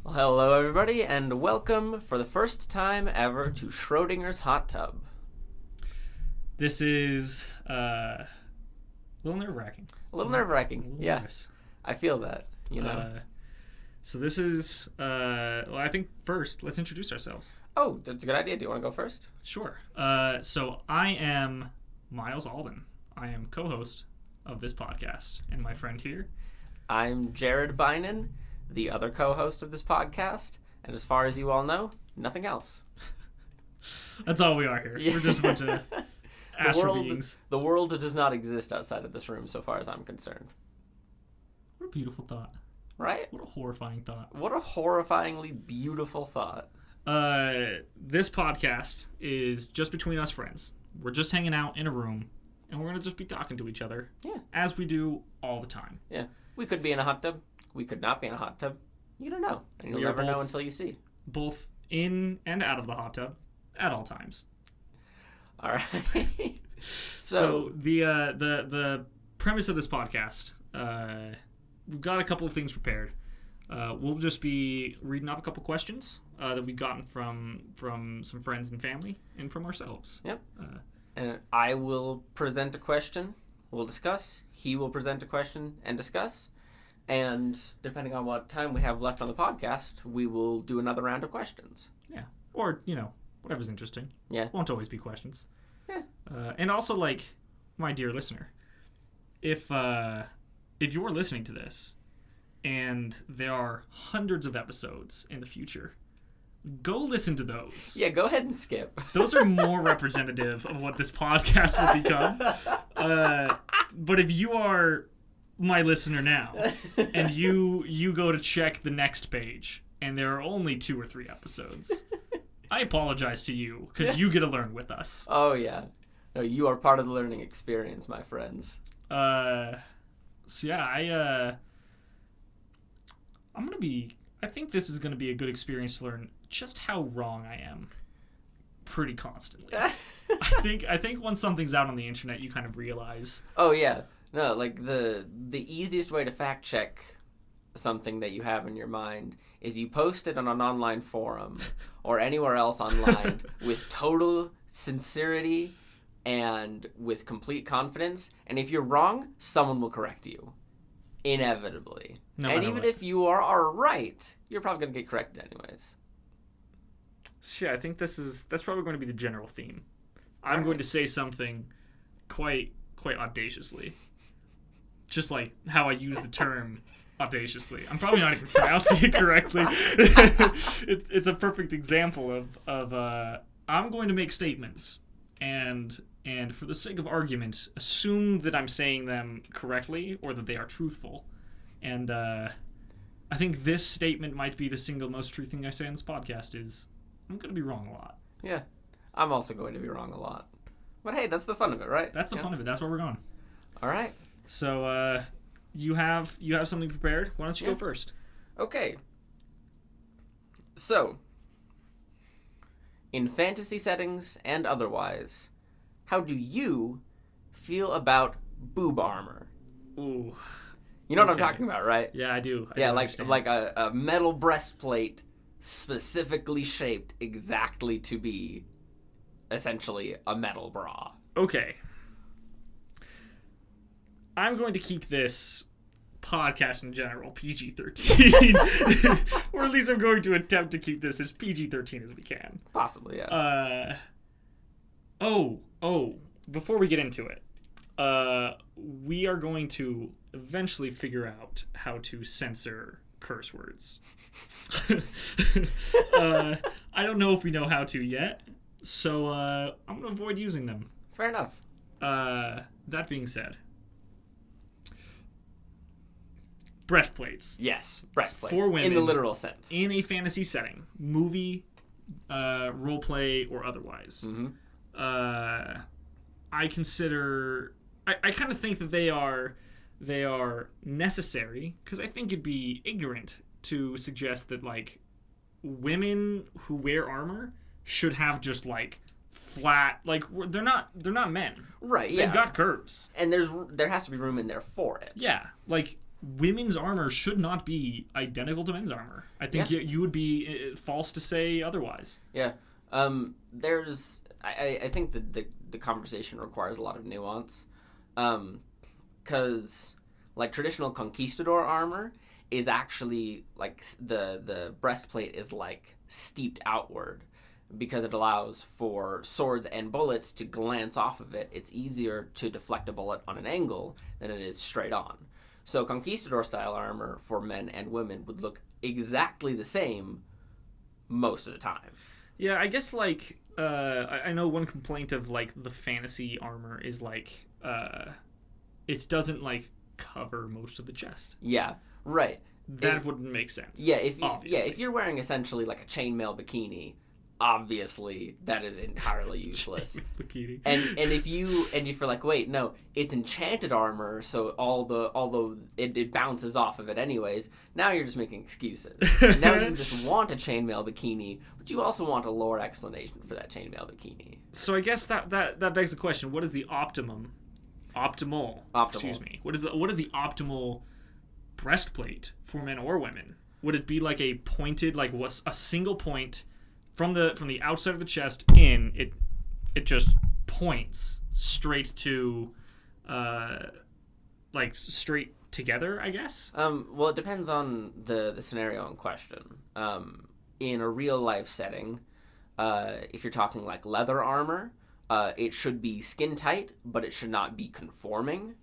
Well, hello everybody, and welcome for the first time ever to Schrodinger's Hot Tub. This is a little nerve-wracking. A little nerve-wracking, yeah. Nervous. I feel that, you know. So this is, I think first, let's introduce ourselves. Oh, that's a good idea. Do you want to go first? Sure. So I am Miles Alden. I am co-host of this podcast, and my friend here. I'm Jared Bynan, the other co-host of this podcast, and as far as you all know, nothing else. That's all we are here. Yeah. We're just a bunch of astral beings. The world does not exist outside of this room, so far as I'm concerned. What a beautiful thought. Right? What a horrifying thought. What a horrifyingly beautiful thought. This podcast is just between us friends. We're just hanging out in a room, and we're going to just be talking to each other. Yeah. As we do all the time. Yeah. We could be in a hot tub. We could not be in a hot tub. You don't know. And you'll never know until you see. Both in and out of the hot tub at all times. All right. So the premise of this podcast, we've got a couple of things prepared. We'll just be reading off a couple questions that we've gotten from some friends and family and from ourselves. Yep. And I will present a question. We'll discuss. He will present a question and discuss. And depending on what time we have left on the podcast, we will do another round of questions. Yeah. Or, whatever's interesting. Yeah. Won't always be questions. Yeah. And also, my dear listener, if you're listening to this and there are hundreds of episodes in the future, go listen to those. Yeah, go ahead and skip. Those are more representative of what this podcast will become. But if you are my listener now and you go to check the next page and there are only 2 or 3 episodes, I apologize to you because you get to learn with us. Oh, yeah. No, you are part of the learning experience, my friends. I think this is going to be a good experience to learn just how wrong I am pretty constantly. I think once something's out on the internet, you kind of realize. Oh, yeah. No, the easiest way to fact check something that you have in your mind is you post it on an online forum or anywhere else online with total sincerity and with complete confidence. And if you're wrong, someone will correct you. Inevitably. No and matter even what. if you are right, you're probably going to get corrected anyways. So, yeah, I think that's probably going to be the general theme. I'm going to say something quite audaciously. Just like how I use the term audaciously. I'm probably not even pronouncing it correctly. It's a perfect example of I'm going to make statements and for the sake of argument, assume that I'm saying them correctly or that they are truthful. And I think this statement might be the single most true thing I say on this podcast is I'm going to be wrong a lot. Yeah. I'm also going to be wrong a lot. But hey, that's the fun of it, right? That's the fun of it. That's where we're going. All right. So you have something prepared? Why don't you go first? Okay. So, in fantasy settings and otherwise, how do you feel about boob armor? Ooh. You know what I'm talking about, right? Yeah, I do. Yeah, like a metal breastplate specifically shaped exactly to be essentially a metal bra. Okay. I'm going to keep this podcast in general PG-13. Or at least I'm going to attempt to keep this as PG-13 as we can. Possibly, yeah. Before we get into it, we are going to eventually figure out how to censor curse words. I don't know if we know how to yet, so I'm going to avoid using them. Fair enough. That being said, breastplates. Yes, breastplates. For women. In the literal sense. In a fantasy setting. Movie, roleplay, or otherwise. Mm-hmm. I consider... I kind of think that they are necessary, because I think it'd be ignorant to suggest that, women who wear armor should have just, flat... they're not men. Right, yeah. They've got curves. And there has to be room in there for it. Yeah. women's armor should not be identical to men's armor. I think you would be false to say otherwise. Yeah. There's I think the conversation requires a lot of nuance. Because like traditional conquistador armor is actually like the breastplate is like steeped outward because it allows for swords and bullets to glance off of it. It's easier to deflect a bullet on an angle than it is straight on. So conquistador style armor for men and women would look exactly the same most of the time. Yeah, I guess like I know one complaint of like the fantasy armor is like it doesn't like cover most of the chest. Yeah, right. That wouldn't make sense. Yeah, if you're wearing essentially like a chainmail bikini, obviously that is entirely useless. Bikini. And if you're like, wait, no, it's enchanted armor, so although it bounces off of it anyways, now you're just making excuses. And now you just want a chainmail bikini, but you also want a lore explanation for that chainmail bikini. So I guess that begs the question: what is the optimal? Excuse me. What is the optimal breastplate for men or women? Would it be like a pointed, like what's a single point from the outside of the chest in? It just points straight to, like straight together, I guess. Well, it depends on the scenario in question. In a real life setting, if you're talking like leather armor, it should be skin tight, but it should not be conforming.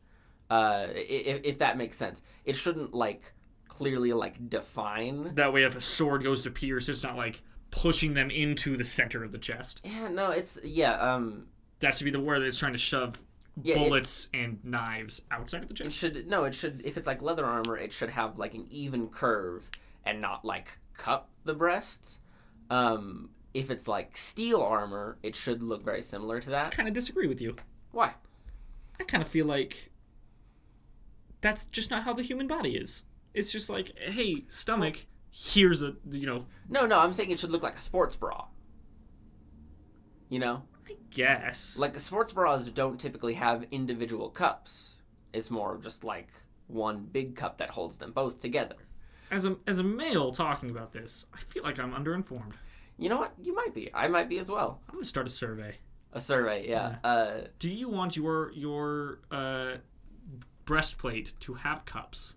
If that makes sense, it shouldn't like clearly like define. That way, if a sword goes to pierce, it's not like pushing them into the center of the chest. Yeah, no, that should be the word that's trying to shove bullets and knives outside of the chest. It should. If it's like leather armor, it should have like an even curve and not like cup the breasts. If it's like steel armor, it should look very similar to that. I kind of disagree with you. Why? I kind of feel like that's just not how the human body is. It's just like, hey, stomach, here's a, No, I'm saying it should look like a sports bra. You know? I guess. Like, sports bras don't typically have individual cups. It's more of just like one big cup that holds them both together. As a male talking about this, I feel like I'm underinformed. You know what? You might be. I might be as well. I'm gonna start a survey. A survey, yeah. Do you want your breastplate to have cups?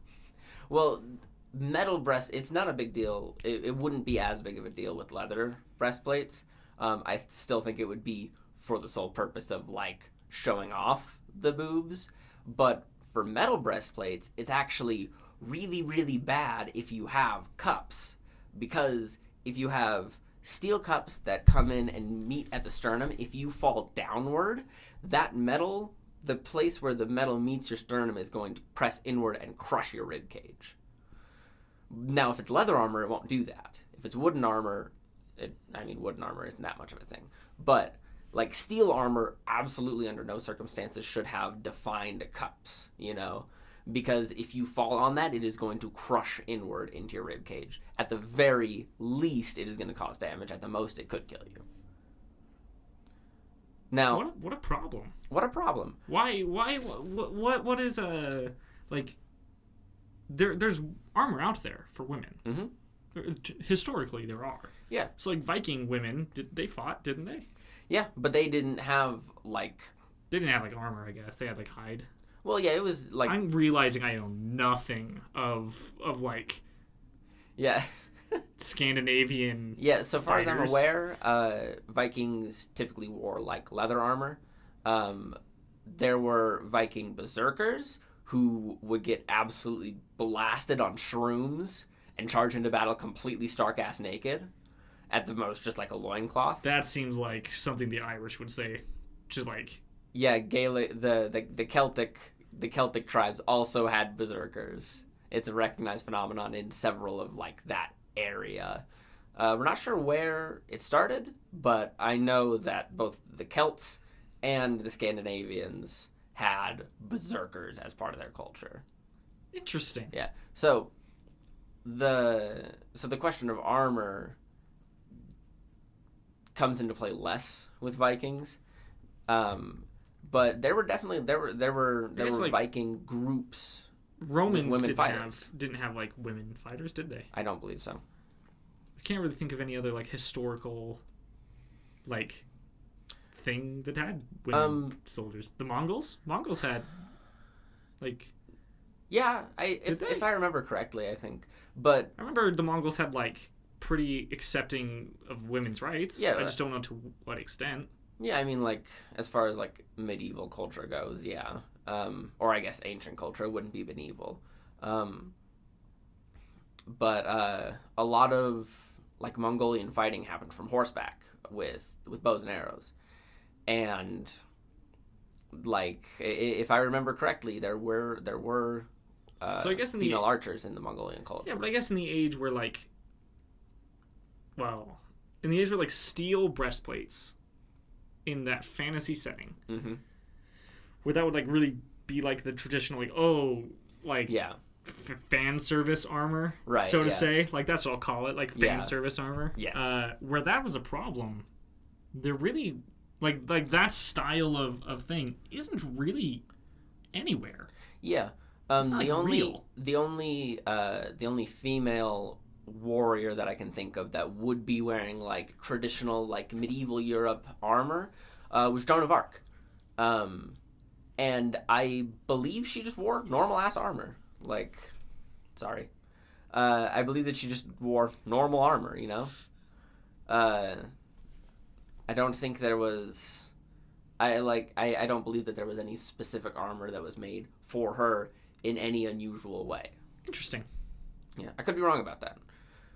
Well, metal breast, it's not a big deal. It wouldn't be as big of a deal with leather breastplates. I still think it would be for the sole purpose of like showing off the boobs. But for metal breastplates, it's actually really, really bad if you have cups. Because if you have steel cups that come in and meet at the sternum, if you fall downward, that metal, the place where the metal meets your sternum is going to press inward and crush your rib cage. Now, if it's leather armor, it won't do that. If it's wooden armor, wooden armor isn't that much of a thing. But, like, steel armor absolutely under no circumstances should have defined cups, Because if you fall on that, it is going to crush inward into your rib cage. At the very least, it is going to cause damage. At the most, it could kill you. Now, what a problem. What a problem. Why what is like there's armor out there for women. Mm-hmm. Historically there are. Yeah. So like Viking women, they fought, didn't they? Yeah, but they didn't have like armor, I guess. They had like hide. Well, yeah, it was like I'm realizing I know nothing of like yeah. Scandinavian Yeah, so far fighters. as I'm aware, Vikings typically wore like leather armor. There were Viking berserkers who would get absolutely blasted on shrooms and charge into battle completely stark-ass naked. At the most, just like a loincloth. That seems like something the Irish would say. Just like yeah, Gaelic, the Celtic tribes also had berserkers. It's a recognized phenomenon in several of like that area. We're not sure where it started, but I know that both the Celts and the Scandinavians had berserkers as part of their culture. Interesting. Yeah. So the question of armor comes into play less with Vikings. But there were like, Viking groups Romans women didn't fighters. have like women fighters, did they? I don't believe so. I can't really think of any other like historical like thing that had women soldiers. The Mongols had like Yeah, if I remember correctly, I think. But I remember the Mongols had like pretty accepting of women's rights. Yeah, I just don't know to what extent. yeah, I mean, like as far as like medieval culture goes, yeah. Or I guess ancient culture wouldn't be medieval. But a lot of like Mongolian fighting happened from horseback with bows and arrows, and like if I remember correctly, there were So I guess in female archers in the Mongolian culture. Yeah, but I guess in the age where like, well, in the age where like steel breastplates in that fantasy setting, Mm-hmm. where that would like really be like the traditional like Yeah. Fan service armor, Right, so to yeah. say, like that's what I'll call it, like fan Yeah. service armor. Yes. Where that was a problem, they're really like that style of thing isn't really anywhere. Yeah. It's not, the like, only real. the only female warrior that I can think of that would be wearing like traditional like medieval Europe armor was Joan of Arc. And I believe she just wore normal ass armor. Like, sorry. I believe that she just wore normal armor, you know? I don't think there was I don't believe that there was any specific armor that was made for her in any unusual way. Interesting. Yeah, I could be wrong about that.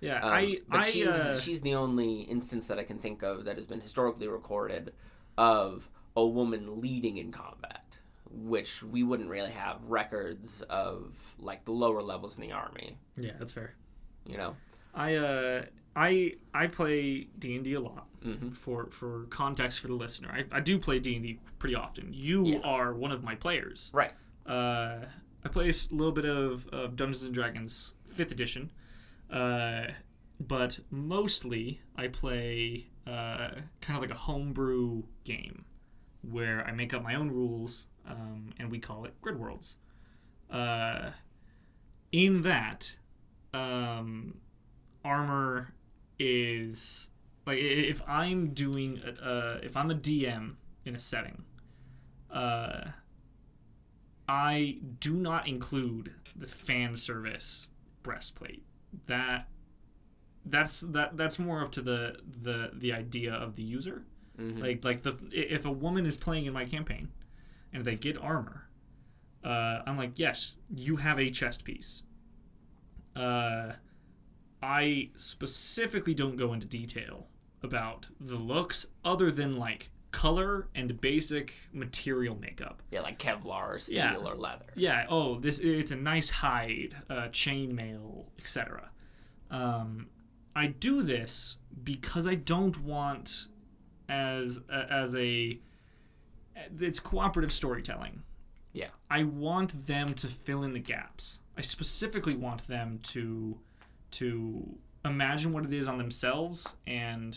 Yeah, But she's the only instance that I can think of that has been historically recorded of a woman leading in combat, which we wouldn't really have records of like the lower levels in the army. Yeah, that's fair. You know, I play D&D a lot. Mm-hmm. For context for the listener. I do play D&D pretty often. You are one of my players. right? I play a little bit of Dungeons and Dragons 5th edition, but mostly I play kind of like a homebrew game where I make up my own rules, and we call it Grid Worlds. In that, armor is like if I'm doing if I'm a DM in a setting, I do not include the fan service breastplate. That's more up to the idea of the user. Mm-hmm. Like if a woman is playing in my campaign and they get armor, I'm like, yes, you have a chest piece. I specifically don't go into detail about the looks other than like color and basic material makeup. Yeah, like Kevlar or steel or leather. Yeah. Oh, it's a nice hide, chainmail, etc. I do this because I don't want as it's cooperative storytelling. Yeah. I want them to fill in the gaps. I specifically want them to imagine what it is on themselves, and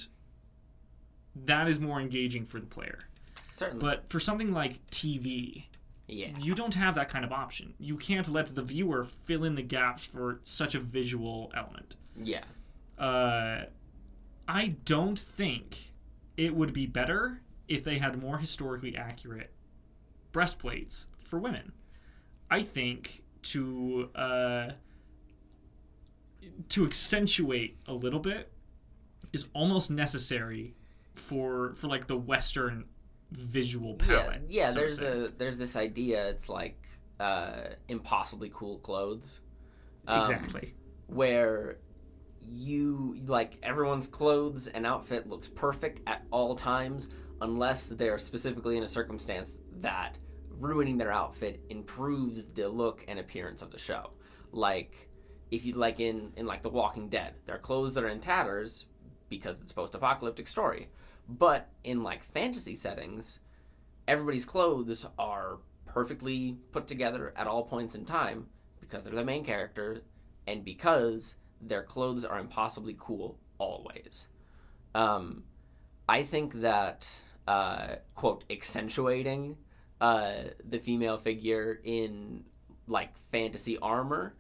that is more engaging for the player. Certainly. But for something like TV, you don't have that kind of option. You can't let the viewer fill in the gaps for such a visual element. Yeah. I don't think it would be better if they had more historically accurate breastplates for women. I think to accentuate a little bit is almost necessary for like the Western visual palette. Yeah. so There's this idea. It's like impossibly cool clothes. Exactly. Where you like everyone's clothes and outfit looks perfect at all times unless they're specifically in a circumstance that ruining their outfit improves the look and appearance of the show. Like if you like in like The Walking Dead, their clothes that are in tatters because it's a post-apocalyptic story. But in like fantasy settings, everybody's clothes are perfectly put together at all points in time because they're the main character and because their clothes are impossibly cool always. I think that quote accentuating the female figure in like fantasy armor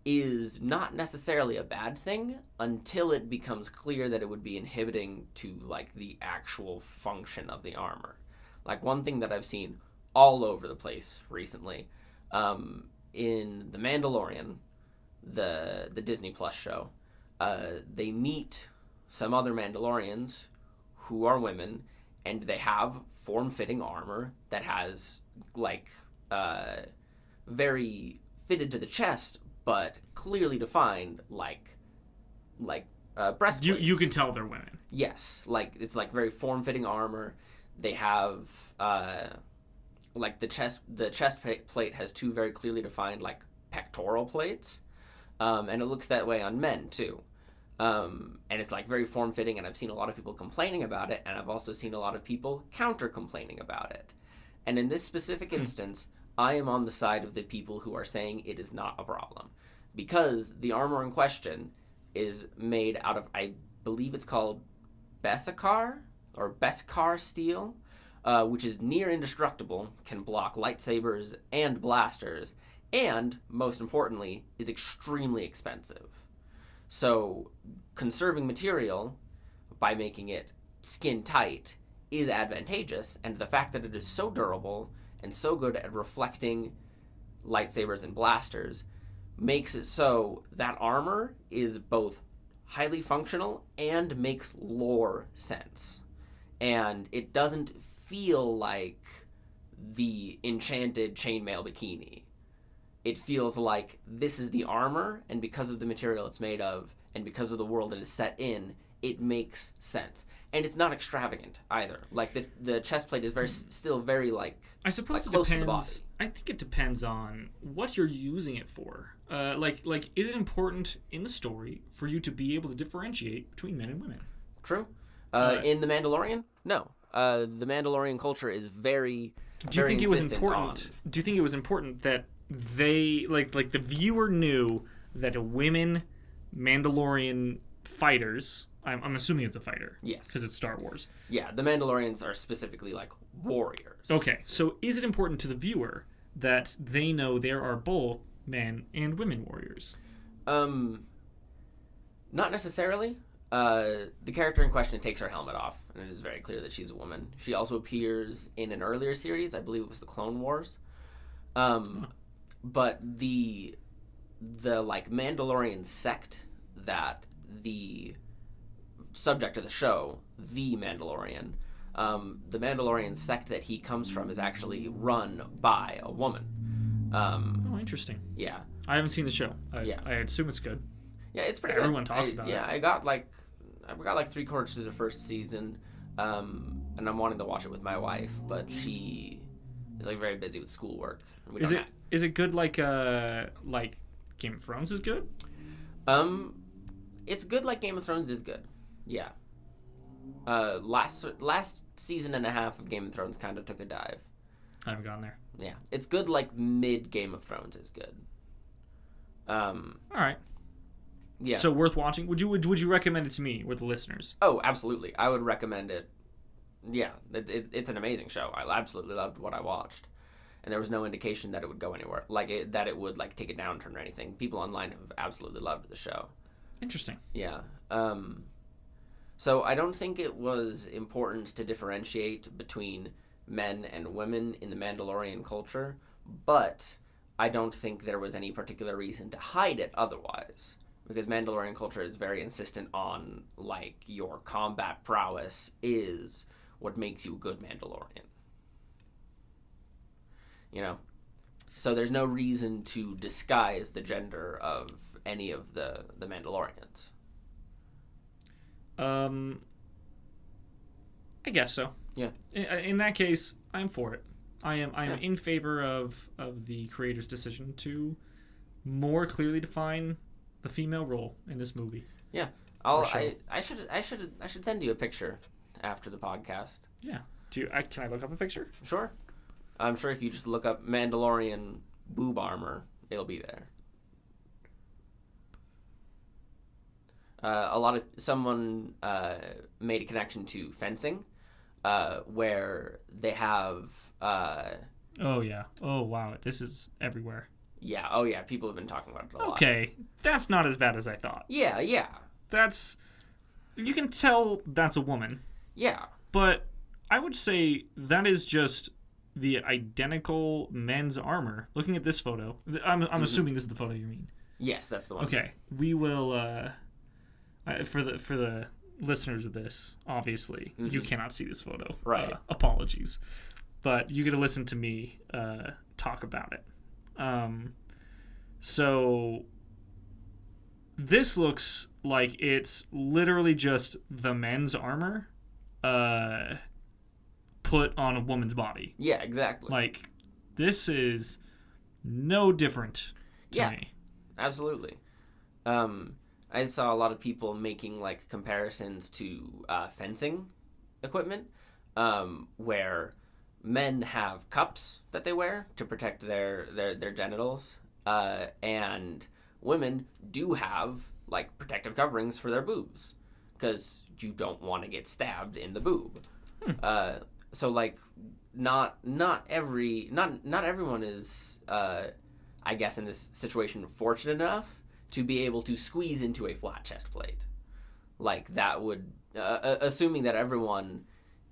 is not necessarily a bad thing until it becomes clear that it would be inhibiting to like the actual function of the armor. Like one thing that I've seen all over the place recently, in The Mandalorian, the Disney Plus show, they meet some other Mandalorians who are women, and they have form-fitting armor that has like very fitted to the chest, but clearly defined like breastplates. You can tell they're women. Yes, like it's like very form-fitting armor. They have like the chest plate has two very clearly defined like pectoral plates, and it looks that way on men too. And it's like very form-fitting, and I've seen a lot of people complaining about it, and I've also seen a lot of people counter-complaining about it. And in this specific instance, I am on the side of the people who are saying it is not a problem, because the armor in question is made out of, I believe it's called Beskar or Beskar steel, which is near indestructible, can block lightsabers and blasters, and most importantly, is extremely expensive. So conserving material by making it skin tight is advantageous, and the fact that it is so durable and so good at reflecting lightsabers and blasters makes it so that armor is both highly functional and makes lore sense. And it doesn't feel like the enchanted chainmail bikini. It feels like this is the armor, and because of the material it's made of, and because of the world it is set in, it makes sense. And it's not extravagant either. Like the chest plate is still very like, I suppose like it close depends. to the body. I think it depends on what you're using it for. Like is it important in the story for you to be able to differentiate between men and women? True. In The Mandalorian, no. The Mandalorian culture is very. Do you think it was important? On... Do you think it was important that they like the viewer knew that women Mandalorian fighters? I'm assuming it's a fighter. Yes. Because it's Star Wars. Yeah, the Mandalorians are specifically like warriors. Okay, so is it important to the viewer that they know there are both men and women warriors? Not necessarily. The character in question takes her helmet off, and it is very clear that she's a woman. She also appears in an earlier series, I believe it was the Clone Wars. But the like Mandalorian sect that the subject of the show, the Mandalorian, the Mandalorian sect that he comes from is actually run by a woman. Oh, interesting. Yeah. I haven't seen the show. Yeah. I assume it's good. Yeah, it's pretty Everyone good. talks about it. Yeah, I got like 3/4 through the first season, and I'm wanting to watch it with my wife, but she is like very busy with schoolwork. Is it good like Game of Thrones is good? It's good like Game of Thrones is good. Yeah. Last season and a half of Game of Thrones kind of took a dive. I haven't gone there. Yeah, it's good like mid Game of Thrones is good. All right. Yeah. So worth watching. Would you recommend it to me or the listeners? Oh, absolutely. I would recommend it. Yeah, it's an amazing show. I absolutely loved what I watched, and there was no indication that it would go anywhere, that it would like take a downturn or anything. People online have absolutely loved the show. Interesting. Yeah. So I don't think it was important to differentiate between men and women in the Mandalorian culture, but I don't think there was any particular reason to hide it otherwise. Because Mandalorian culture is very insistent on, like, your combat prowess is what makes you a good Mandalorian. You know? So there's no reason to disguise the gender of any of the Mandalorians. I guess so. Yeah. In that case, I'm for it. I'm in favor of the creator's decision to more clearly define the female role in this movie. Yeah. I should send you a picture after the podcast. Yeah. Can I look up a picture? Sure. I'm sure if you just look up Mandalorian boob armor, it'll be there. Someone made a connection to fencing, where they have. Oh yeah. Oh wow. This is everywhere. Yeah. Oh, yeah. People have been talking about it a lot. Okay, that's not as bad as I thought. Yeah. Yeah. That's... You can tell that's a woman, Yeah. but I would say that is just the identical men's armor. Looking at this photo, I'm assuming this is the photo you mean. Yes, that's the one. Okay, we will... for the listeners of this, obviously, you cannot see this photo. Right. Apologies. But you get to listen to me talk about it. So this looks like it's literally just the men's armor put on a woman's body. Yeah, exactly. Like, this is no different to me. Absolutely. I saw a lot of people making like comparisons to fencing equipment, where men have cups that they wear to protect their genitals, and women do have like protective coverings for their boobs because you don't want to get stabbed in the boob. So like not everyone is I guess in this situation fortunate enough to be able to squeeze into a flat chest plate. Like that would assuming that everyone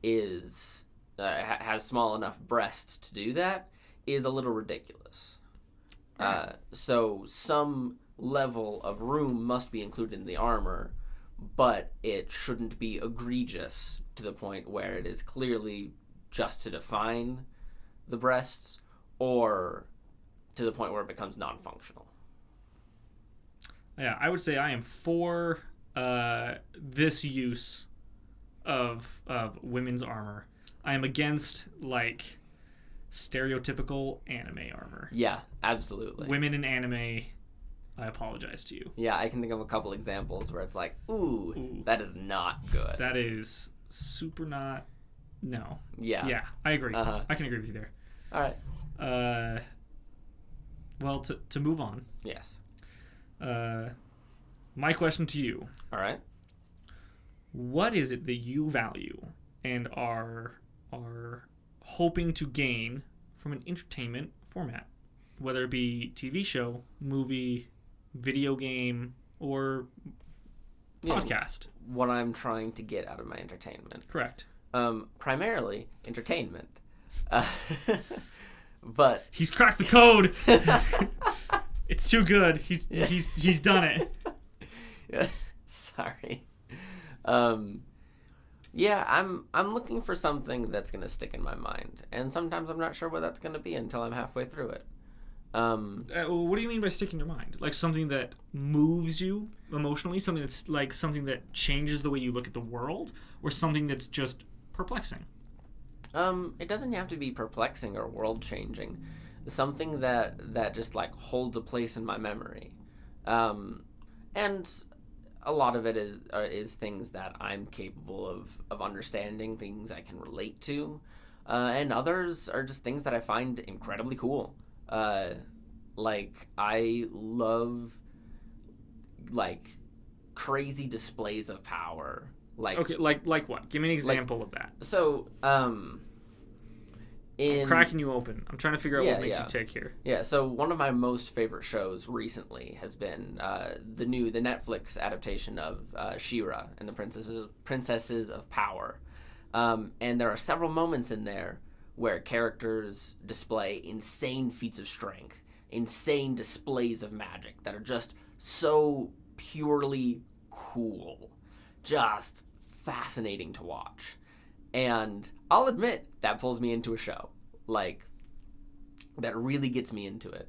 is has small enough breasts to do that is a little ridiculous. So some level of room must be included in the armor, but it shouldn't be egregious to the point where it is clearly just to define the breasts or to the point where it becomes non-functional. Yeah, I would say I am for this use of women's armor. I am against, like, stereotypical anime armor. Yeah, absolutely. Women in anime, I apologize to you. Yeah, I can think of a couple examples where it's like, ooh. That is not good. That is super not... No. Yeah. Yeah, I agree. I can agree with you there. All right. Well, to move on. Yes. My question to you. All right. What is it that you value and are hoping to gain from an entertainment format? Whether it be TV show, movie, video game, or podcast. What I'm trying to get out of my entertainment. Correct. Primarily entertainment. But he's cracked the code. It's too good. He's done it. Yeah. Sorry. Yeah, I'm looking for something that's gonna stick in my mind, and sometimes I'm not sure what that's gonna be until I'm halfway through it. What do you mean by sticking your mind? Like something that moves you emotionally, something that's like something that changes the way you look at the world, or something that's just perplexing? It doesn't have to be perplexing or world changing. Something that just like holds a place in my memory, and a lot of it is things that I'm capable of understanding, things I can relate to, and others are just things that I find incredibly cool. Like I love like crazy displays of power. Like okay, like what? Give me an example of that. So, I'm cracking you open. I'm trying to figure out what makes you tick here. Yeah, so one of my most favorite shows recently has been the Netflix adaptation of She-Ra and the Princesses of Power. And there are several moments in there where characters display insane feats of strength, insane displays of magic that are just so purely cool. Just fascinating to watch. And I'll admit, that pulls me into a show. Like, that really gets me into it.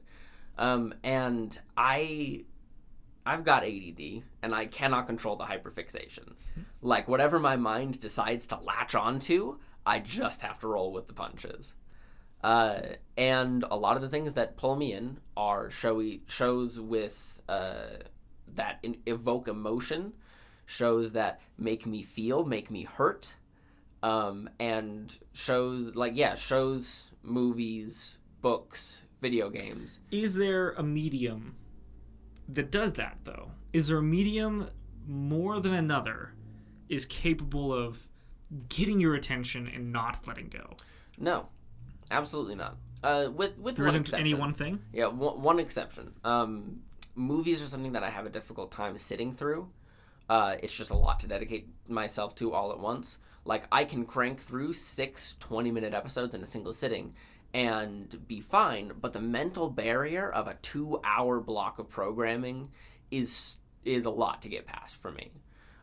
And I've got ADD, and I cannot control the hyperfixation. Like, whatever my mind decides to latch onto, I just have to roll with the punches. And a lot of the things that pull me in are shows with that evoke emotion, shows that make me feel, make me hurt, and shows, movies, books, video games. Is there a medium that does that, though? Is there a medium more than another is capable of getting your attention and not letting go? No, absolutely not. With There one isn't any exception. one thing? Yeah, one exception. Movies are something that I have a difficult time sitting through. It's just a lot to dedicate myself to all at once. Like, I can crank through 6 20-minute episodes in a single sitting and be fine, but the mental barrier of a 2-hour block of programming is a lot to get past for me.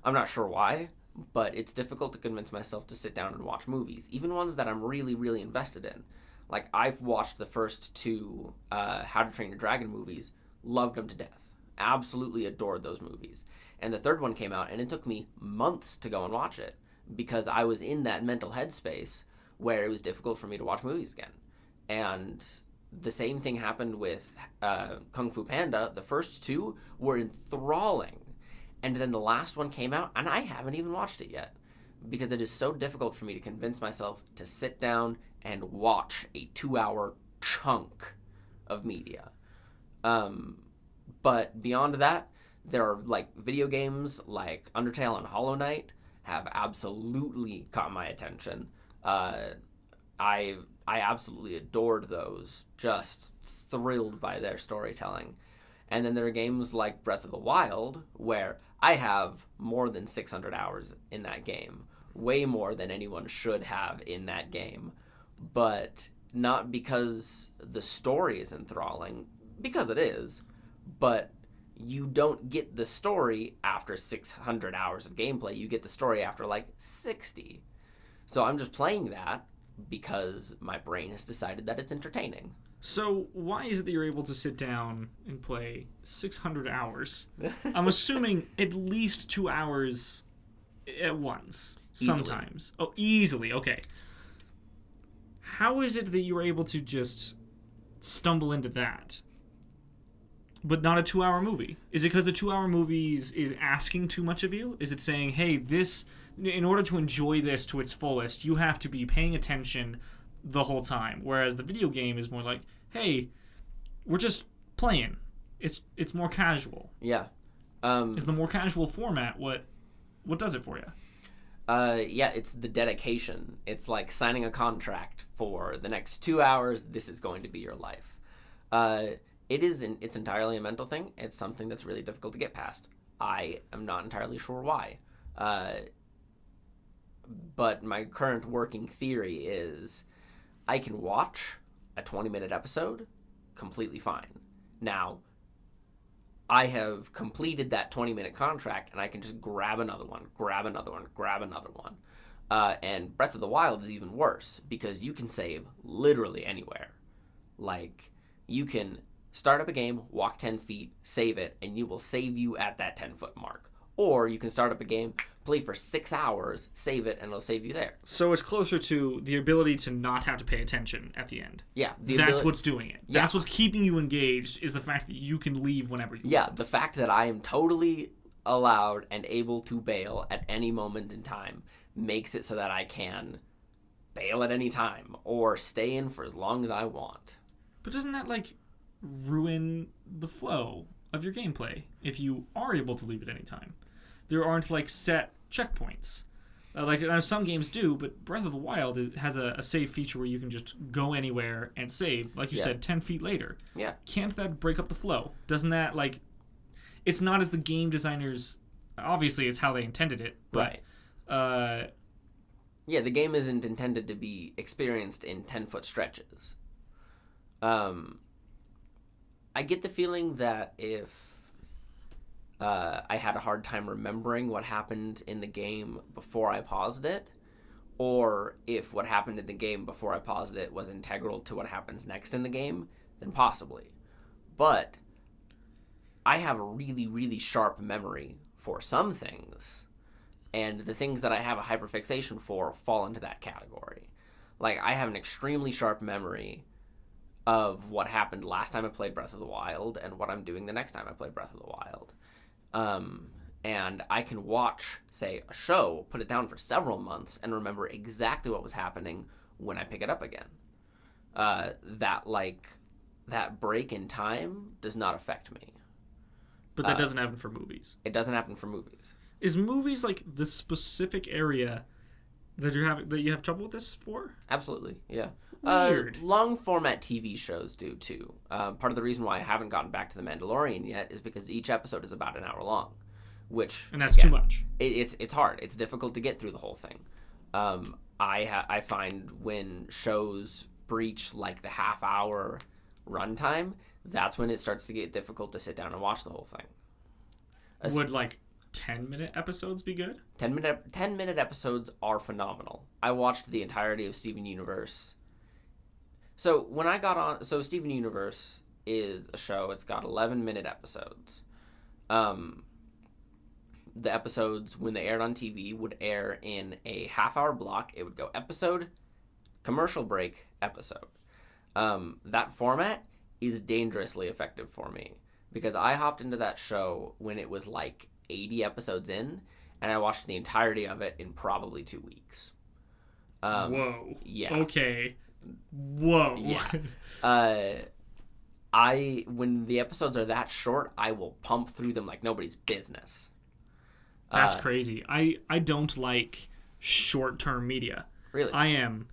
I'm not sure why, but it's difficult to convince myself to sit down and watch movies, even ones that I'm really, really invested in. Like, I've watched the first 2 How to Train Your Dragon movies, loved them to death. Absolutely adored those movies. And the third one came out, and it took me months to go and watch it because I was in that mental headspace where it was difficult for me to watch movies again. And the same thing happened with Kung Fu Panda. The first 2 were enthralling. And then the last one came out, and I haven't even watched it yet because it is so difficult for me to convince myself to sit down and watch a 2-hour chunk of media. But beyond that, there are like video games like Undertale and Hollow Knight have absolutely caught my attention. I absolutely adored those, just thrilled by their storytelling. And then there are games like Breath of the Wild where I have more than 600 hours in that game, way more than anyone should have in that game. But not because the story is enthralling, because it is, but you don't get the story after 600 hours of gameplay. You get the story after like 60. So I'm just playing that because my brain has decided that it's entertaining. So why is it that you're able to sit down and play 600 hours? I'm assuming at least 2 hours at once, sometimes. Oh, easily, okay. How is it that you were able to just stumble into that? But not a 2-hour movie. Is it because the 2-hour movie is asking too much of you? Is it saying, hey, this, in order to enjoy this to its fullest, you have to be paying attention the whole time? Whereas the video game is more like, hey, we're just playing. It's more casual. Yeah. Is the more casual format what does it for you? Yeah, it's the dedication. It's like signing a contract for the next 2 hours. This is going to be your life. It's entirely a mental thing. It's something that's really difficult to get past. I am not entirely sure why. But my current working theory is I can watch a 20-minute episode completely fine. Now, I have completed that 20-minute contract, and I can just grab another one. And Breath of the Wild is even worse, because you can save literally anywhere. Like, you can start up a game, walk 10 feet, save it, and you will save you at that 10-foot mark. Or you can start up a game, play for 6 hours, save it, and it'll save you there. So it's closer to the ability to not have to pay attention at the end. Yeah. That's what's doing it. Yeah. That's what's keeping you engaged, is the fact that you can leave whenever you want. Yeah, the fact that I am totally allowed and able to bail at any moment in time makes it so that I can bail at any time or stay in for as long as I want. But doesn't that, like, ruin the flow of your gameplay if you are able to leave at any time? There aren't, like, set checkpoints. Like, some games do, but Breath of the Wild has a save feature where you can just go anywhere and save, like you said, 10 feet later. Yeah. Can't that break up the flow? Doesn't that, like... It's not as the game designers... Obviously, it's how they intended it, but... Right. Yeah, the game isn't intended to be experienced in 10-foot stretches. I get the feeling that if I had a hard time remembering what happened in the game before I paused it, or if what happened in the game before I paused it was integral to what happens next in the game, then possibly. But I have a really, really sharp memory for some things, and the things that I have a hyperfixation for fall into that category. Like, I have an extremely sharp memory of what happened last time I played Breath of the Wild and what I'm doing the next time I play Breath of the Wild. And I can watch, say, a show, put it down for several months, and remember exactly what was happening when I pick it up again. That break in time does not affect me. But that doesn't happen for movies. It doesn't happen for movies. Is movies, like, the specific area that you have trouble with this for? Absolutely, yeah. Weird. Long format TV shows do too. Part of the reason why I haven't gotten back to The Mandalorian yet is because each episode is about an hour long, and that's too much. It's hard. It's difficult to get through the whole thing. I find when shows breach like the half hour runtime, that's when it starts to get difficult to sit down and watch the whole thing. Would like 10-minute episodes be good? 10-minute episodes are phenomenal. I watched the entirety of Steven Universe. So when I got on, Steven Universe is a show. It's got 11-minute episodes. The episodes, when they aired on TV, would air in a half-hour block. It would go episode, commercial break, episode. That format is dangerously effective for me because I hopped into that show when it was like 80 episodes in, and I watched the entirety of it in probably 2 weeks. Whoa. Yeah. Okay. Whoa. Yeah. When the episodes are that short, I will pump through them like nobody's business. That's crazy. I don't like short-term media. Really? I am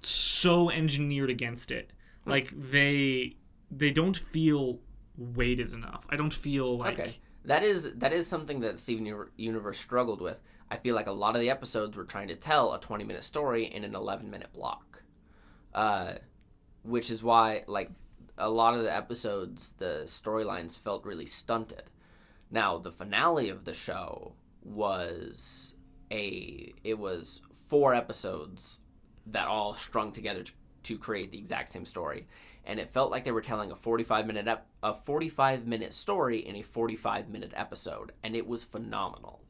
so engineered against it. Like they don't feel weighted enough. I don't feel like Okay. That is something that Steven Universe struggled with. I feel like a lot of the episodes were trying to tell a 20-minute story in an 11-minute block. Which is why like a lot of the episodes, the storylines felt really stunted. Now, the finale of the show was 4 episodes that all strung together to create the exact same story, and it felt like they were telling a 45-minute story in a 45-minute episode, and it was phenomenal.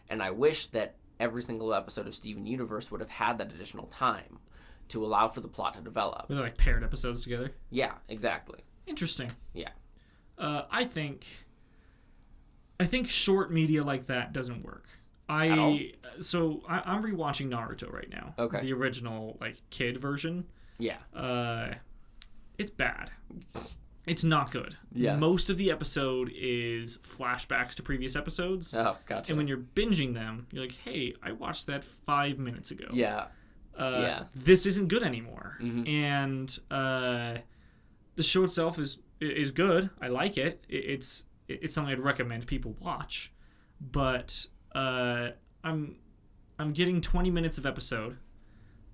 And I wish that every single episode of Steven Universe would have had that additional time to allow for the plot to develop. they're like paired episodes together. Yeah, exactly. Interesting. Yeah. I think short media like that doesn't work. At all? I'm rewatching Naruto right now. Okay. The original like kid version. Yeah. It's bad. It's not good. Yeah. Most of the episode is flashbacks to previous episodes. Oh, gotcha. And when you're binging them, you're like, hey, I watched that 5 minutes ago. Yeah. This isn't good anymore. Mm-hmm. And the show itself is good. I like it. It's something I'd recommend people watch. But I'm getting 20 minutes of episode.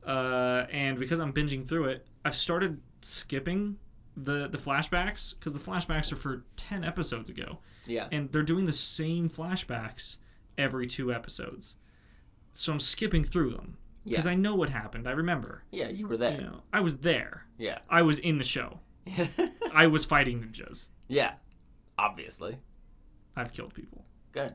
And because I'm binging through it, I've started skipping the flashbacks because the flashbacks are for 10 episodes ago. Yeah. And they're doing the same flashbacks every 2 episodes. So I'm skipping through them because I know what happened. I remember. Yeah, you were there. You know, I was there. Yeah. I was in the show. I was fighting ninjas. Yeah. Obviously. I've killed people. Good.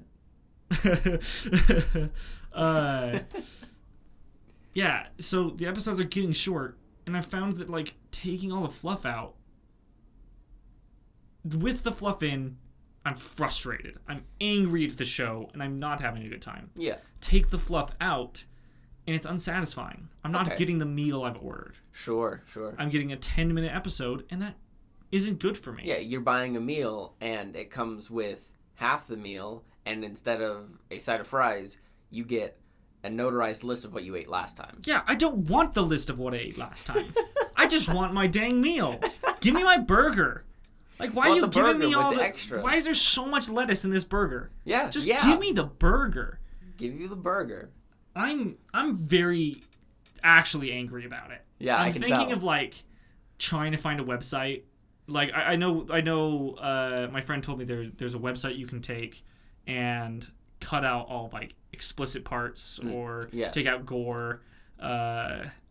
Yeah, so the episodes are getting short, and I found that, like, taking all the fluff out, with the fluff in, I'm frustrated. I'm angry at the show, and I'm not having a good time. Yeah. Take the fluff out, and it's unsatisfying. I'm not getting the meal I've ordered. Sure. I'm getting a 10-minute episode, and that isn't good for me. Yeah, you're buying a meal, and it comes with half the meal, and instead of a side of fries, you get a notarized list of what you ate last time. Yeah, I don't want the list of what I ate last time. I just want my dang meal. Give me my burger. Like, why are you giving me all the extras? Why is there so much lettuce in this burger? Yeah, just give me the burger. Give you the burger. I'm very actually angry about it. Yeah, I can tell. I'm thinking of like trying to find a website. Like I know. My friend told me there's a website you can take and cut out all like explicit parts or take out gore,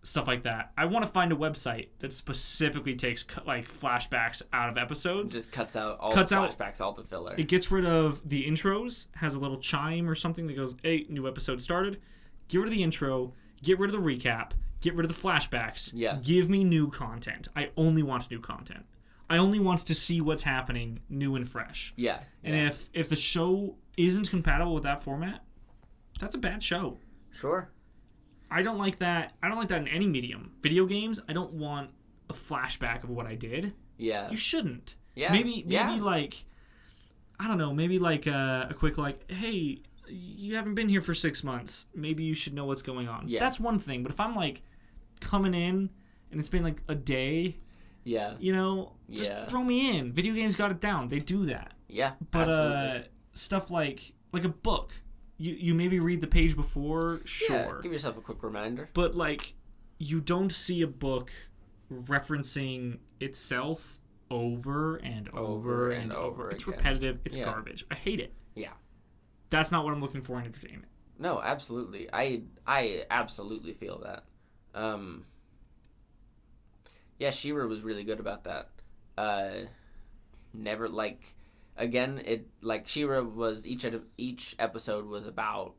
stuff like that. I want to find a website that specifically takes like flashbacks out of episodes. Just cuts out all the flashbacks, all the filler. It gets rid of the intros, has a little chime or something that goes, hey, new episode started. Get rid of the intro, get rid of the recap, get rid of the flashbacks. Yeah. Give me new content. I only want new content. I only want to see what's happening new and fresh. Yeah. And if the show isn't compatible with that format, that's a bad show. Sure. I don't like that. I don't like that in any medium. Video games, I don't want a flashback of what I did. Yeah. You shouldn't. Yeah. Maybe like, I don't know, maybe like a quick like, hey, you haven't been here for 6 months. Maybe you should know what's going on. Yeah. That's one thing. But if I'm like coming in and it's been like a day, Yeah. you know, just throw me in. Video games got it down. They do that. Yeah. But absolutely. stuff like a book, you maybe read the page before, sure. Yeah, give yourself a quick reminder. But like, you don't see a book referencing itself over and over and over. It's again. repetitive. It's garbage. I hate it. Yeah. That's not what I'm looking for in entertainment. No, absolutely. I absolutely feel that. Yeah, She-Ra was really good about that. Never like, again, it like She-Ra was each episode was about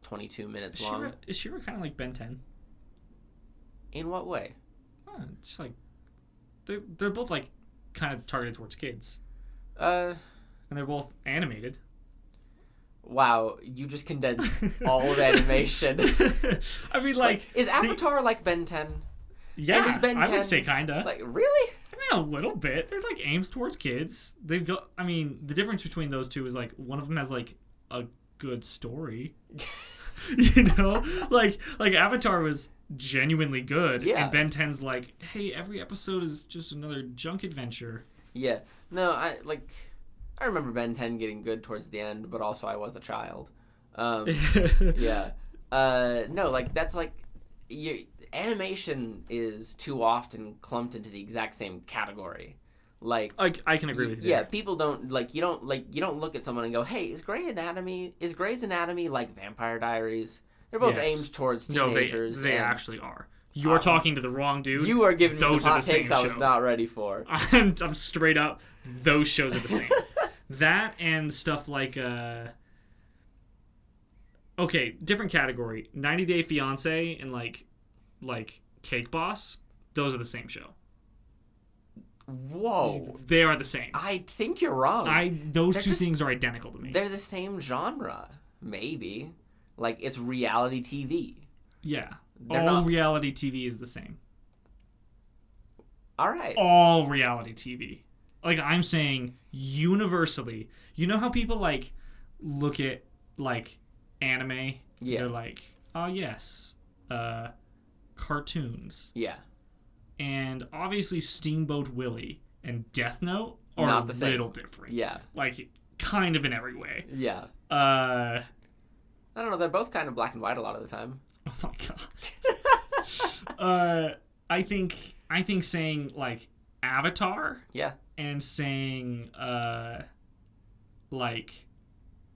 22 minutes long. Is She-Ra kind of like Ben 10? In what way? Just like they're both like kind of targeted towards kids. And they're both animated. Wow, you just condensed all of animation. I mean, like is Avatar like Ben 10? Yeah, and is Ben 10, I would say kinda. Like, really? I mean, a little bit. They're like aimed towards kids. They've got. I mean, the difference between those two is like one of them has like a good story. You know, like Avatar was genuinely good, and Ben 10's like, hey, every episode is just another junk adventure. Yeah. No, I remember Ben 10 getting good towards the end, but also I was a child. Yeah. No, like that's like animation is too often clumped into the exact same category. Like I can agree with you. Yeah, people don't you don't look at someone and go, "Hey, is Grey's Anatomy like Vampire Diaries?" They're both aimed towards teenagers. No, they actually are. You are talking to the wrong dude. You are giving me some hot takes I was not ready for. I'm straight up. Those shows are the same. That and stuff like okay, different category. 90 Day Fiancé and like Cake Boss. Those are the same show. Whoa. They are the same. I think you're wrong. Those two things are identical to me. They're the same genre, maybe. Like, it's reality TV. Yeah. All reality TV is the same. All right. All reality TV. Like, I'm saying universally. You know how people, like, look at, like, anime? Yeah. They're like, oh, yes. Cartoons. Yeah. And obviously Steamboat Willie and Death Note are not the little same. different. Yeah. Like, kind of in every way. Yeah. I don't know. They're both kind of black and white a lot of the time. Oh my god. I think saying like Avatar. Yeah. And saying like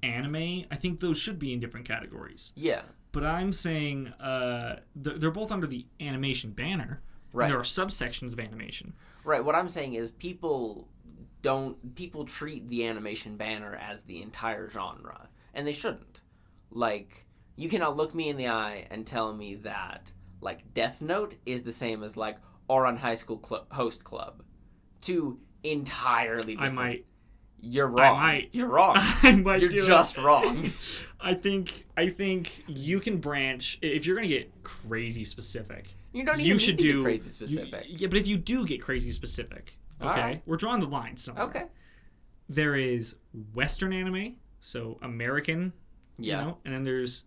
anime. I think those should be in different categories. Yeah. But I'm saying they're both under the animation banner. Right. There are subsections of animation. Right. What I'm saying is people treat the animation banner as the entire genre, and they shouldn't. Like, you cannot look me in the eye and tell me that like Death Note is the same as like Ouran High School Host Club. Two entirely different. I might. You're wrong. You're wrong. You're just wrong. I think you can branch if you're gonna get crazy specific. You don't even need to get crazy specific. Yeah, but if you do get crazy specific, okay, right. We're drawing the line somewhere. Okay. There is Western anime, so American, you know, and then there's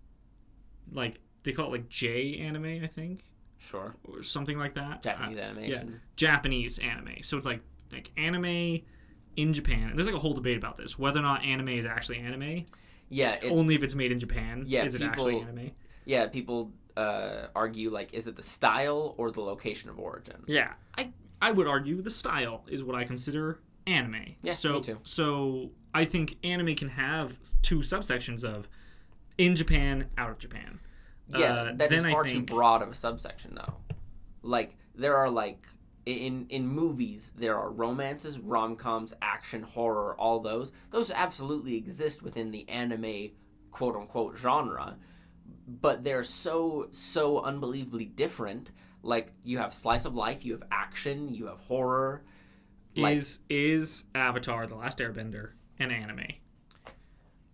like they call it like J anime, I think. Sure. Or something like that. Japanese animation. Yeah, Japanese anime. So it's like anime in Japan. And there's like a whole debate about this, whether or not anime is actually anime. Yeah. Only if it's made in Japan. Yeah. Is it actually anime? Yeah. People argue like, is it the style or the location of origin? Yeah. I would argue the style is what I consider anime. Yeah. Me too. So I think anime can have two subsections of in Japan, out of Japan. Yeah. That is far too broad of a subsection though. Like there are like. In movies, there are romances, rom-coms, action, horror, all those. Those absolutely exist within the anime quote-unquote genre. But they're so unbelievably different. Like, you have slice of life, you have action, you have horror. Is Avatar: The Last Airbender an anime?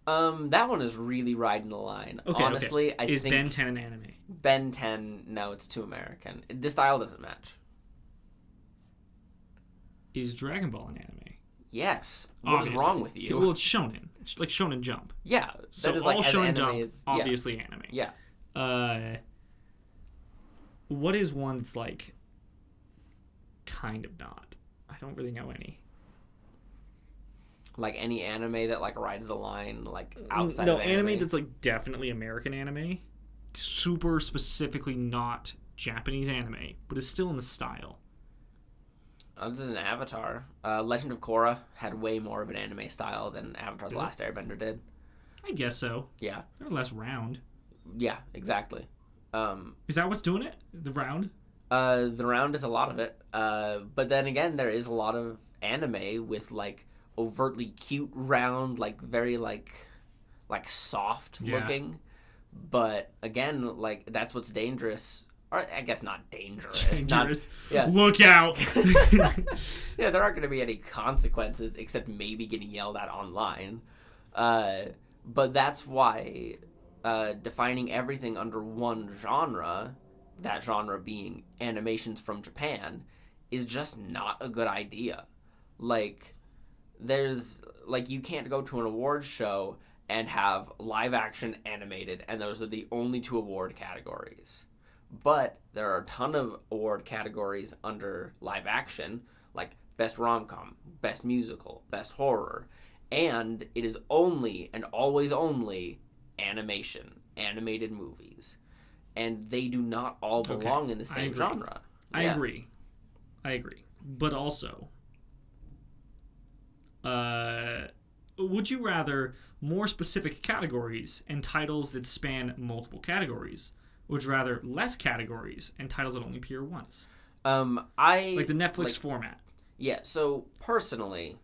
That one is really riding the line. Okay, honestly, okay. Is Ben 10 an anime? Ben 10, no, it's too American. The style doesn't match. Is Dragon Ball an anime? Yes. What is Obviously. wrong with you? Well, it's shonen. It's like Shonen Jump. Yeah. So that is all like, as Shonen anime Jump, is, obviously anime. Yeah. What is one that's like kind of not? I don't really know any. Like any anime that like rides the line like outside No, of anime that's like definitely American anime. Super specifically not Japanese anime, but is still in the style. Other than Avatar, Legend of Korra had way more of an anime style than Avatar: The Last Airbender did. I guess so. Yeah. They're less round. Yeah, exactly. Is that what's doing it? The round? The round is a lot of it. But then again, there is a lot of anime with like overtly cute round, like very like soft looking. But again, like that's what's dangerous. Or I guess not dangerous. Dangerous. Yeah. Look out. Yeah, there aren't going to be any consequences except maybe getting yelled at online. But that's why defining everything under one genre, that genre being animations from Japan, is just not a good idea. Like, you can't go to an awards show and have live action animated, and those are the only two award categories. But there are a ton of award categories under live action, like Best Rom-Com, Best Musical, Best Horror, and it is only and always only animated movies. And they do not all belong in the same genre. I agree. But also, would you rather more specific categories and titles that span multiple categories? Would you rather less categories and titles that only appear once? Like the Netflix format. Yeah, so personally,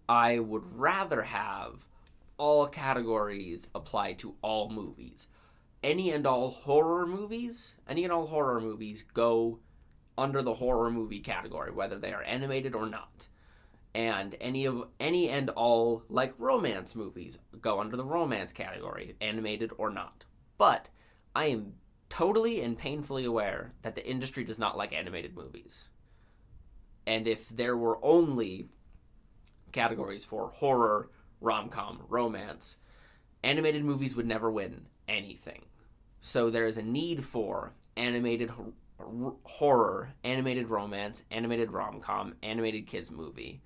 I would rather have all categories apply to all movies. Any and all horror movies go under the horror movie category, whether they are animated or not. And any and all like romance movies go under the romance category, animated or not. But I am totally and painfully aware that the industry does not like animated movies. And if there were only categories for horror, rom-com, romance, animated movies would never win anything. So there is a need for animated horror, animated romance, animated rom-com, animated kids movie.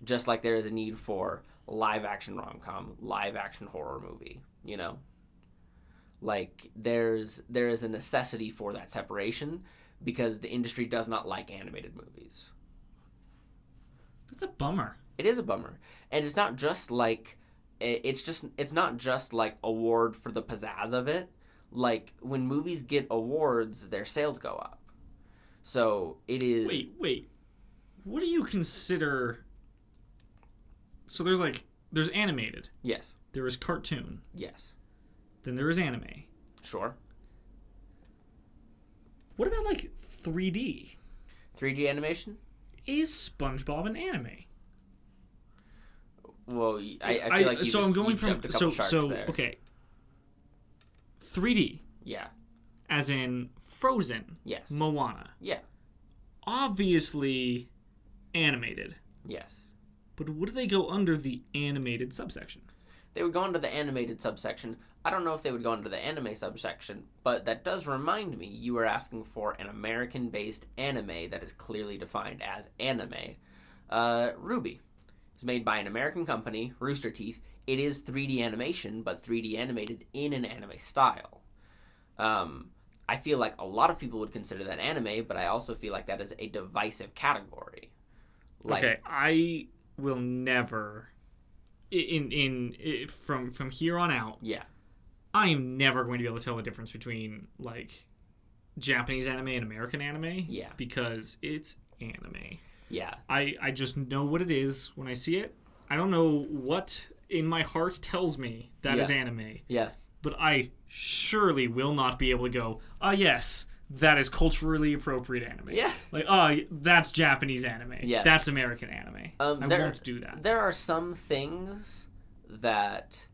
Just like there is a need for live-action rom-com, live-action horror movie, you know? Like, there is a necessity for that separation because the industry does not like animated movies. That's a bummer. It is a bummer. And it's not just like, it's not just like award for the pizzazz of it. Like, when movies get awards, their sales go up. So, it is... Wait. What do you consider... So there's animated. Yes. There is cartoon. Yes. Then there is anime. Sure. What about, like, 3D? 3D animation? Is SpongeBob an anime? Well, I feel like you jumped a couple sharks there. Okay. 3D. Yeah. As in Frozen. Yes. Moana. Yeah. Obviously animated. Yes. But would they go under the animated subsection? They would go under the animated subsection. I don't know if they would go under the anime subsection, but that does remind me you were asking for an American-based anime that is clearly defined as anime. RWBY. It's made by an American company, Rooster Teeth. It is 3D animation, but 3D animated in an anime style. I feel like a lot of people would consider that anime, but I also feel like that is a divisive category. Okay, I will never... From here on out... Yeah. I am never going to be able to tell the difference between, like, Japanese anime and American anime. Yeah. Because it's anime. Yeah. I just know what it is when I see it. I don't know what in my heart tells me that is anime. Yeah. But I surely will not be able to go, yes, that is culturally appropriate anime. Yeah. Like, that's Japanese anime. Yeah. That's American anime. I won't do that. There are some things that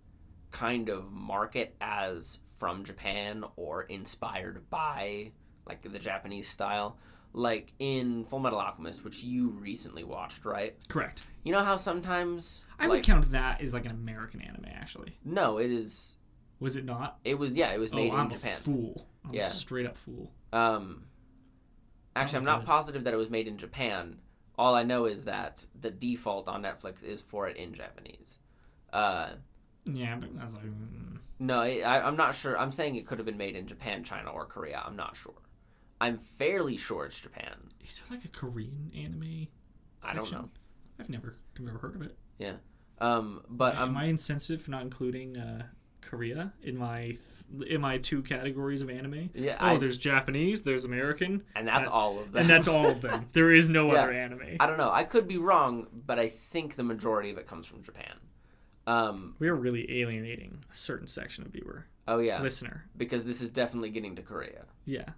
kind of market as from Japan or inspired by, like, the Japanese style. like in Full Metal Alchemist, which you recently watched, right? Correct. You know how sometimes I would count that as like an American anime, actually. No, it is. Was it not? It was made in Japan. I'm a fool. I'm a straight up fool. Actually, I'm not positive that it was made in Japan. All I know is that the default on Netflix is for it in Japanese. Yeah, but I was like... No, I'm not sure. I'm saying it could have been made in Japan, China, or Korea. I'm not sure. I'm fairly sure it's Japan. Is there like a Korean anime section? I don't know. I've never heard of it. Yeah. But am I insensitive for not including Korea in my two categories of anime? Yeah. There's Japanese, there's American, and that's all of them. And that's all of them. There is no other anime. I don't know. I could be wrong, but I think the majority of it comes from Japan. We are really alienating a certain section of viewer. Oh yeah, listener, because this is definitely getting to Korea. Yeah,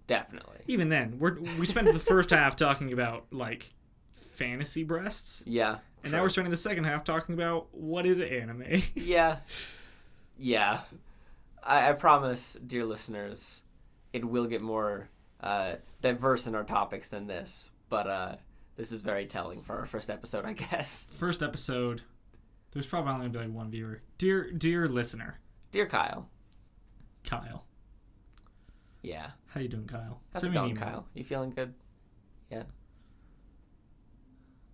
definitely. Even then, we spent the first half talking about like fantasy breasts. Yeah, and now we're spending the second half talking about what is anime. Yeah. I promise, dear listeners, it will get more diverse in our topics than this. But this is very telling for our first episode, I guess. First episode. There's probably only going to be like one viewer. Dear listener. Dear Kyle. Kyle. Yeah. How you doing, Kyle? How's it going, Kyle? You feeling good? Yeah.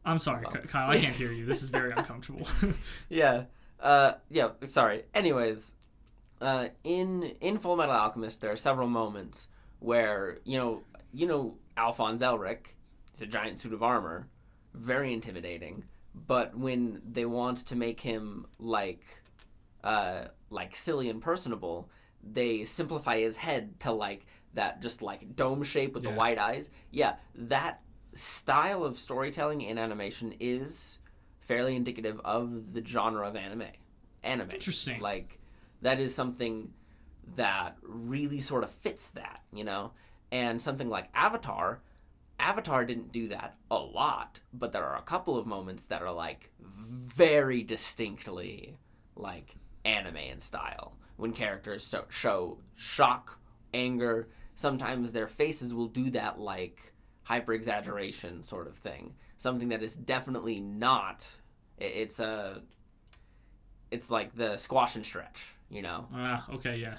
I'm sorry, Kyle. I can't hear you. This is very uncomfortable. Yeah. Sorry. Anyways, in Full Metal Alchemist, there are several moments where, you know Alphonse Elric, it's a giant suit of armor, very intimidating. But when they want to make him like silly and personable, they simplify his head to like that just like dome shape with the white eyes. Yeah, that style of storytelling in animation is fairly indicative of the genre of anime. Interesting. Like that is something that really sort of fits that, And something like Avatar didn't do that a lot, but there are a couple of moments that are like very distinctly like anime in style. When characters show shock, anger, sometimes their faces will do that like hyper exaggeration sort of thing. Something that is definitely not. It's like the squash and stretch, Okay, yeah.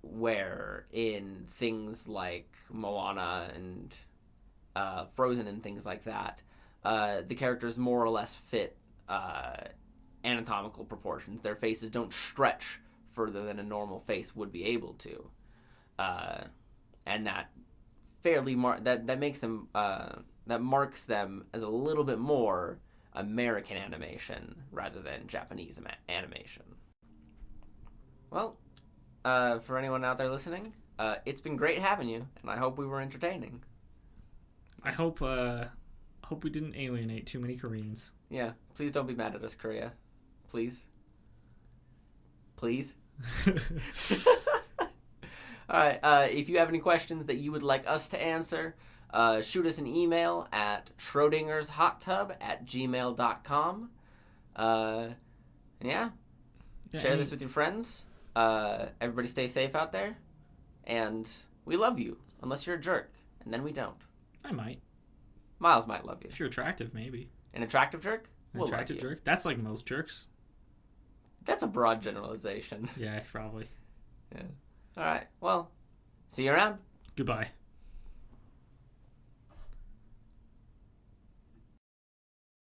Where in things like Moana and Frozen and things like that, the characters more or less fit anatomical proportions. Their faces don't stretch further than a normal face would be able to, and that fairly that makes them that marks them as a little bit more American animation rather than Japanese animation. Well. For anyone out there listening, it's been great having you, and I hope we were entertaining. I hope we didn't alienate too many Koreans. Yeah, please don't be mad at us, Korea. Please. Please. All right, if you have any questions that you would like us to answer, shoot us an email at schrodingershotTub@gmail.com. Share this with your friends. Everybody stay safe out there, and we love you, unless you're a jerk, and then we don't. I might. Miles might love you. If you're attractive, maybe. An attractive jerk? An attractive jerk? That's like most jerks. That's a broad generalization. Yeah, probably. Yeah. All right, well, see you around. Goodbye.